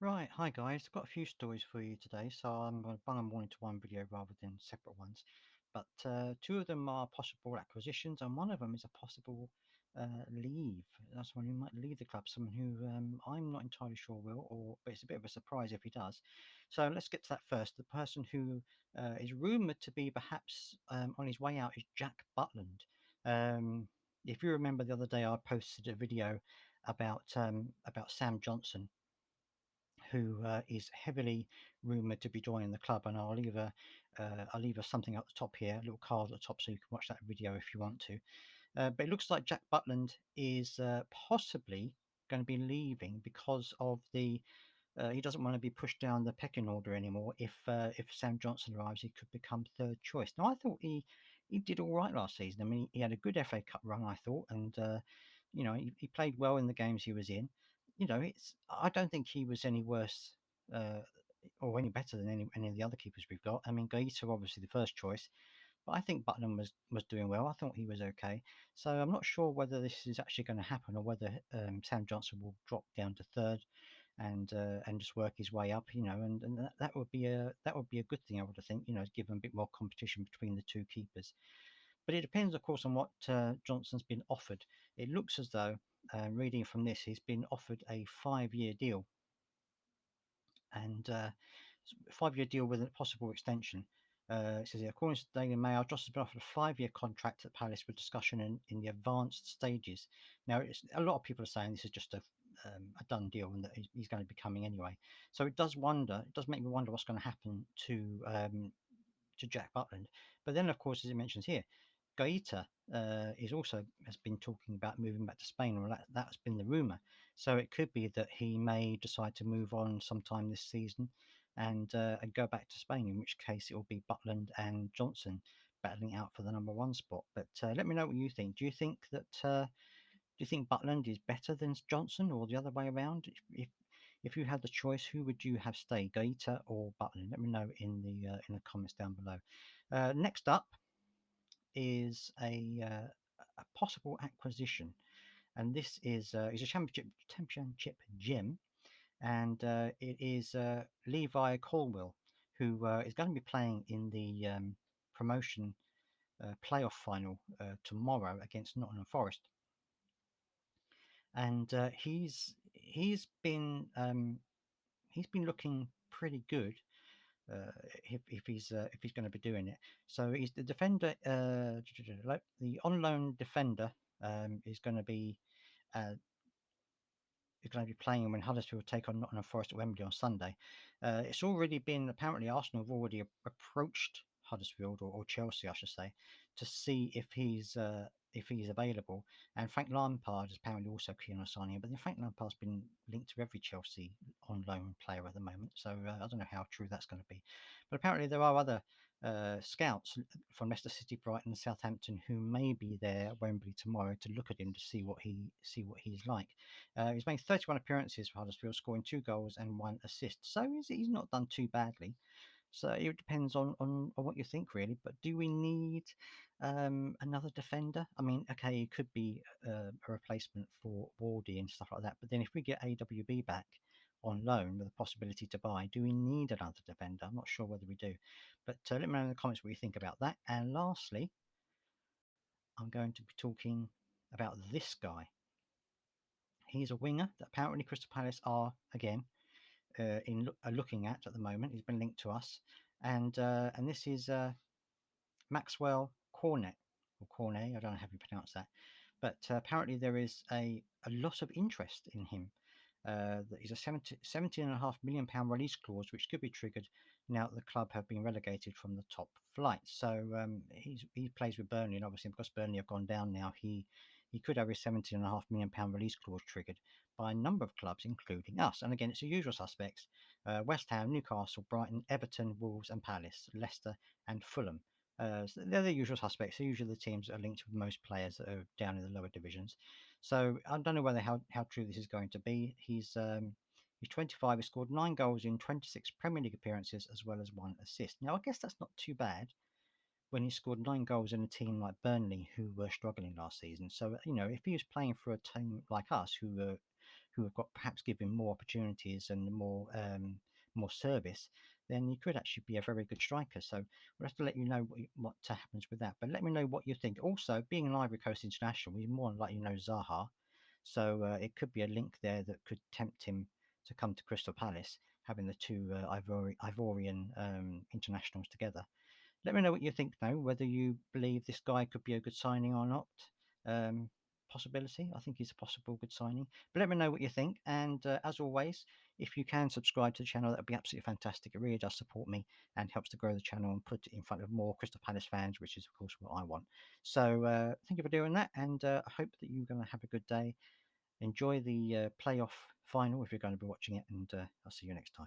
Right, hi guys. I've got a few stories for you today, so I'm going to bung them all into one video rather than separate ones. But two of them are possible acquisitions, and one of them is a possible leave. That's someone who might leave the club, someone who I'm not entirely sure will, but it's a bit of a surprise if he does. So let's get to that first. The person who is rumoured to be perhaps on his way out is Jack Butland. Um, if you remember the other day, I posted a video about Sam Johnson, who is heavily rumoured to be joining the club, and I'll leave a something at the top here, a little card at the top, so you can watch that video if you want to. But it looks like Jack Butland is possibly going to be leaving because of the he doesn't want to be pushed down the pecking order anymore. If Sam Johnson arrives, he could become third choice. Now I thought he did all right last season. I mean, he had a good FA Cup run, I thought, and he played well in the games he was in. I don't think he was any worse uh, or any better than any of the other keepers we've got. I mean, Gaeta obviously the first choice, but I think Butland was doing well. I thought he was okay. So I'm not sure whether this is actually going to happen or whether Sam Johnson will drop down to third and just work his way up. And that would be a good thing, I would think. To give him a bit more competition between the two keepers. But it depends, of course, on what Johnson's been offered. It looks as though, reading from this, he's been offered a 5-year deal, and 5-year deal with a possible extension. It says here, according to the Daily Mail, Joss has been offered a 5-year contract at Palace with discussion in the advanced stages. Now, a lot of people are saying this is just a done deal and that he's going to be coming anyway. So it does make me wonder what's going to happen to Jack Butland. But then, of course, as it mentions here, Gaeta has been talking about moving back to Spain, or that's been the rumor. So it could be that he may decide to move on sometime this season and go back to Spain. In which case, it will be Butland and Johnson battling out for the number one spot. But let me know what you think. Do you think Butland is better than Johnson, or the other way around? If you had the choice, who would you have stay, Gaeta or Butland? Let me know in the comments down below. Next up is a possible acquisition, and this is a championship gem, and it is Levi Colwill, who is going to be playing in the promotion playoff final tomorrow against Nottingham Forest, and he's been looking pretty good if he's going to be doing it. So he's the defender, the on loan defender is going to be uh, playing when Huddersfield take on Nottingham Forest at Wembley on Sunday. It's already been apparently Arsenal have already approached Huddersfield or Chelsea, I should say, to see if he's available. And Frank Lampard is apparently also keen on signing him. But then Frank Lampard's been linked to every Chelsea on loan player at the moment, so I don't know how true that's going to be. But apparently there are other scouts from Leicester City, Brighton, and Southampton who may be there at Wembley tomorrow to look at him to see what he's like. He's made 31 appearances for Huddersfield, scoring 2 goals and 1 assist. So he's not done too badly. So it depends on what you think, really. But do we need another defender? I mean, okay, it could be a replacement for Wardy and stuff like that. But then if we get AWB back on loan with a possibility to buy, do we need another defender? I'm not sure whether we do. But let me know in the comments what you think about that. And lastly, I'm going to be talking about this guy. He's a winger that apparently Crystal Palace are again looking at the moment. He's been linked to us, and this is Maxwel Cornet or Cornet. I don't know how you pronounce that, but apparently there is a lot of interest in him. That he's a 17.5 million pound release clause, which could be triggered now that the club have been relegated from the top flight. So he plays with Burnley, and obviously because Burnley have gone down now, he could have his 17.5 million pound release clause triggered by a number of clubs, including us. And again, it's the usual suspects: West Ham, Newcastle, Brighton, Everton, Wolves, and Palace, Leicester, and Fulham. So they're the usual suspects. They're usually the teams that are linked with most players that are down in the lower divisions. So I don't know how true this is going to be. He's 25. He scored 9 goals in 26 Premier League appearances, as well as 1 assist. Now I guess that's not too bad when he scored 9 goals in a team like Burnley, who were struggling last season. So if he was playing for a team like us, who have got perhaps given more opportunities and more service, then he could actually be a very good striker. So we'll have to let you know what happens with that. But let me know what you think. Also, being an Ivory Coast international, we more than likely know Zaha, so it could be a link there that could tempt him to come to Crystal Palace, having the two Ivorian internationals together. Let me know what you think, though, whether you believe this guy could be a good signing or not. Um, Possibility. I think he's a possible good signing. But let me know what you think. And as always, if you can subscribe to the channel, that would be absolutely fantastic. It really does support me and helps to grow the channel and put it in front of more Crystal Palace fans, which is, of course, what I want. So thank you for doing that. And I hope that you're going to have a good day. Enjoy the playoff final if you're going to be watching it. And I'll see you next time.